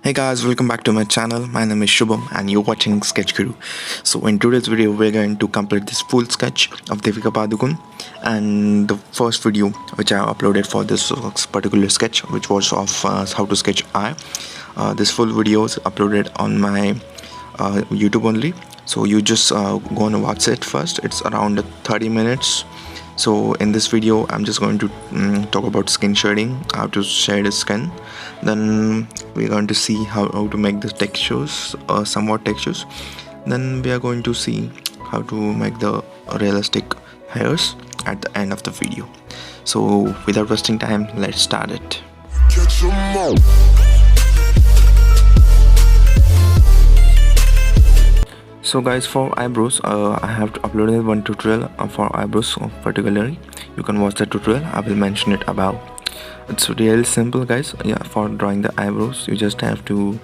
Hey guys, welcome back to my channel. My name is Shubham and you're watching Sketch Guru. So in today's video we're going to complete this full sketch of Deepika Padukone, and the first video which I uploaded for this particular sketch, which was of how to sketch eye. This full video is uploaded on my YouTube only, so you just go and watch it first. It's around 30 minutes. So in this video I'm just going to talk about skin shading, how to shade the skin. Then we're going to see how to make the textures, somewhat textures. Then we are going to see how to make the realistic hairs at the end of the video. So without wasting time, let's start it. So guys, for eyebrows I have uploaded one tutorial for eyebrows particularly. You can watch the tutorial, I will mention it above. It's really simple guys. Yeah, for drawing the eyebrows you just have to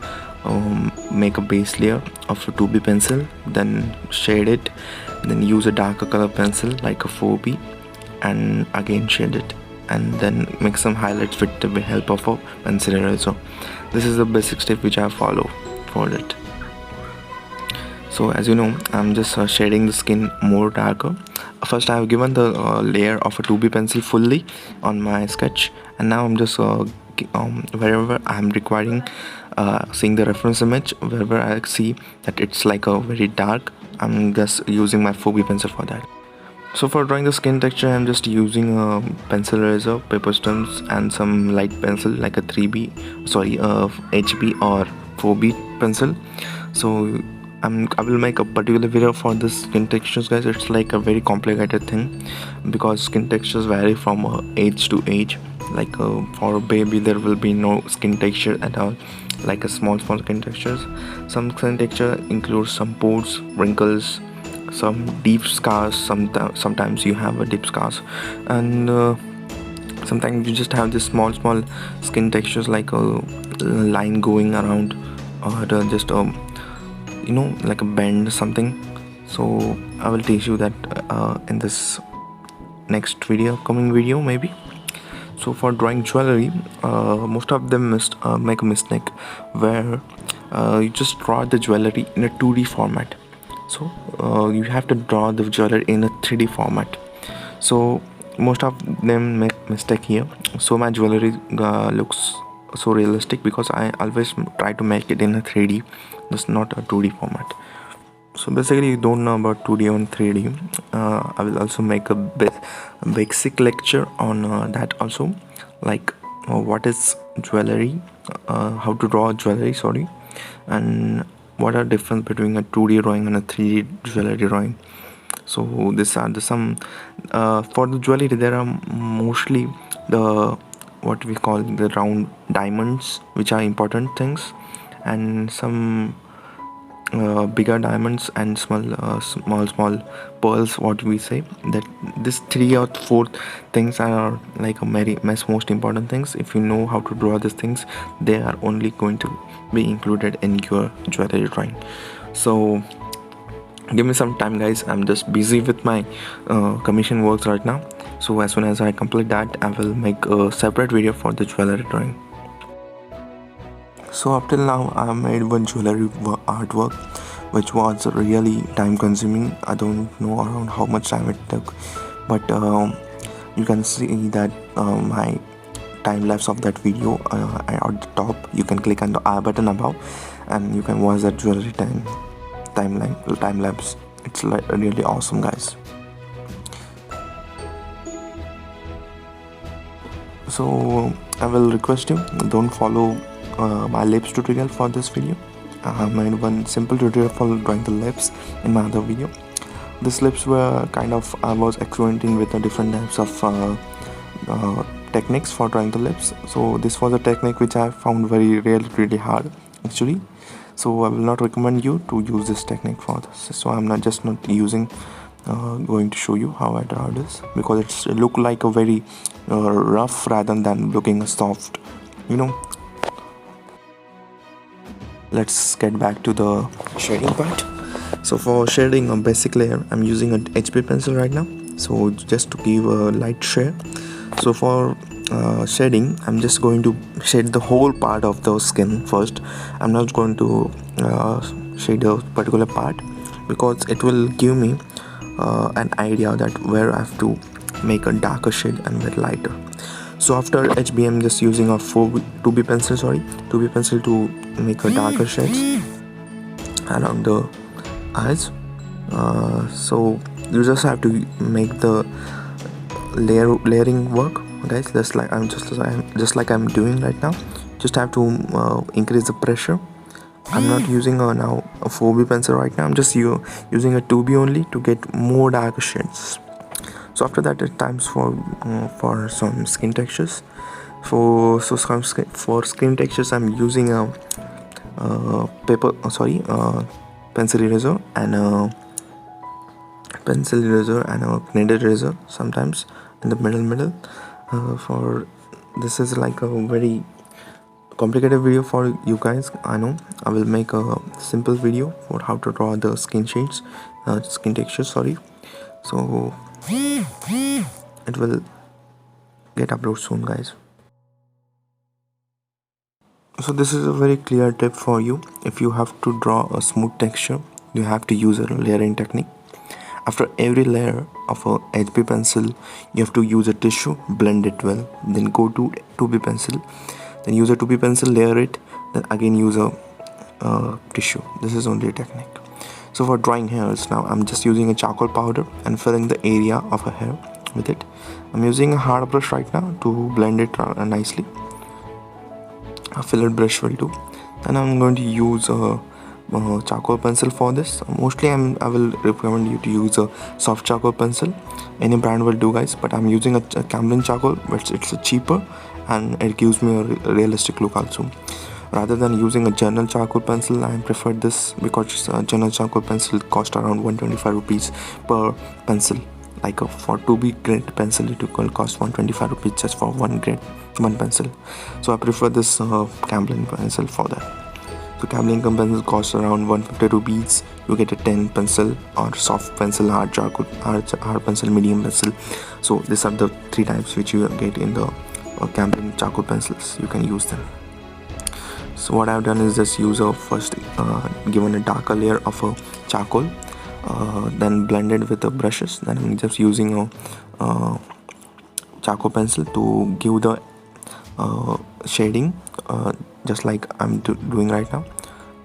make a base layer of a 2B pencil, then shade it, then use a darker color pencil like a 4B and again shade it, and then make some highlights with the help of a pencil eraser. This is the basic step which I follow for it. So as you know, I'm just shading the skin more darker. First I have given the layer of a 2B pencil fully on my sketch, and now I'm just wherever I'm requiring seeing the reference image, wherever I see that it's like a very dark, I'm just using my 4B pencil for that. So for drawing the skin texture I'm just using a pencil eraser, paper stumps and some light pencil like a 3B, sorry HB or 4B pencil. So I will make a particular video for this skin textures guys. It's like a very complicated thing because skin textures vary from age to age. Like for a baby there will be no skin texture at all, like a small skin textures. Some skin texture includes some pores, wrinkles, some deep scars. Sometimes you have a deep scars, and sometimes you just have this small skin textures like a line going around, or just you know, like a bend or something. So I will teach you that in this next video, coming video maybe. So for drawing jewelry, most of them make a mistake where you just draw the jewelry in a 2D format. So you have to draw the jewelry in a 3D format. So most of them make mistake here. So my jewelry looks so realistic because I always try to make it in a 3D, just not a 2D format. So basically you don't know about 2D and 3D. I will also make a basic lecture on that also, like what is jewelry, how to draw jewelry, sorry, and what are difference between a 2D drawing and a 3D jewelry drawing. So these are the some for the jewelry there are mostly the what we call the round diamonds, which are important things, and some bigger diamonds and small pearls, what we say. That this 3 or 4 things are like a very most important things. If you know how to draw these things, they are only going to be included in your jewelry drawing. So give me some time guys, I'm just busy with my commission works right now. So as soon as I complete that, I will make a separate video for the jewelry drawing. So up till now I made one jewelry artwork which was really time consuming. I don't know around how much time it took, but you can see that my time lapse of that video at the top. You can click on the I button above and you can watch that jewelry time lapse. It's like really awesome guys. So I will request you, don't follow my lips tutorial for this video. I made one simple tutorial for drawing the lips in my other video. These lips were kind of, I was experimenting with the different types of techniques for drawing the lips. So this was a technique which I found really hard actually. So I will not recommend you to use this technique for this. So I'm not using going to show you how I draw this, because it's look like a very rough rather than looking soft, you know. Let's get back to the shading part. So for shading a basic layer, I'm using an HB pencil right now, so just to give a light shade. So for shading, I'm just going to shade the whole part of the skin first. I'm not going to shade a particular part, because it will give me an idea that where I have to make a darker shade and where lighter. So after HB, I'm just using a 2B pencil, 2B pencil to make a darker shades around the eyes. So you just have to make the layering work, guys, just like I'm doing right now. Just have to increase the pressure. I'm not using now a 4B pencil right now. I'm just using a 2B only to get more darker shades. So after that, it's time for some skin textures. For skin textures, I'm using a pencil eraser and a knited eraser sometimes in the middle. For this is like a very complicated video for you guys. I know I will make a simple video for how to draw the skin shades, skin textures. So it will get uploaded soon, guys. So this is a very clear tip for you. If you have to draw a smooth texture, you have to use a layering technique. After every layer of a HB pencil, you have to use a tissue, blend it well, then go to 2B pencil, then use a 2B pencil, layer it, then again use a tissue. This is only a technique. So for drawing hairs, now I'm just using a charcoal powder and filling the area of a hair with it. I'm using a hard brush right now to blend it nicely. A fillet brush will do. And I'm going to use a charcoal pencil for this. Mostly I will recommend you to use a soft charcoal pencil. Any brand will do, guys, but I'm using a Camlin charcoal, but it's cheaper and it gives me a realistic look also. Rather than using a general charcoal pencil, I prefer this because general charcoal pencil cost around 125 rupees per pencil. Like for 2B grade pencil, it will cost 125 rupees just for one pencil. So I prefer this Camlin pencil for that. So Camlin pencil costs around 150 rupees. You get a 10 pencil or soft pencil, hard charcoal, hard pencil, medium pencil. So these are the 3 types which you get in the Camlin charcoal pencils. You can use them. So what I've done is just use first given a darker layer of a charcoal, then blended with the brushes. Then I'm just using a charcoal pencil to give the shading, just like I'm doing right now.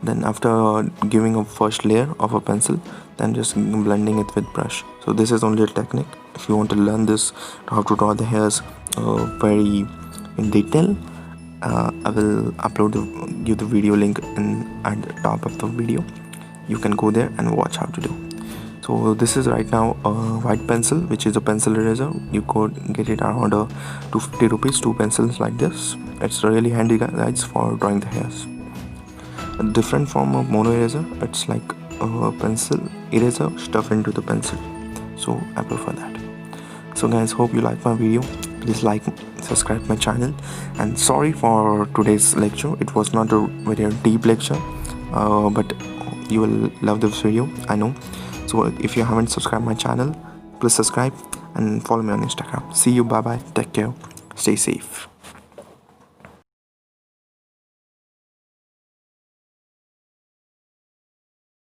Then after giving a first layer of a pencil, then just blending it with brush. So this is only a technique. If you want to learn this, how to draw the hairs very in detail, I will give the video link at the top of the video. You can go there and watch how to do. So this is right now a white pencil, which is a pencil eraser. You could get it around 250 rupees, 2 pencils like this. It's really handy, guys, for drawing the hairs. A different form of mono eraser, it's like a pencil eraser stuffed into the pencil. So I prefer that. So guys, hope you like my video. Please like, subscribe my channel, and sorry for today's lecture. It was not a very deep lecture, but you will love this video, I know. So if you haven't subscribed my channel, please subscribe and follow me on Instagram. See you, bye bye, take care, stay safe.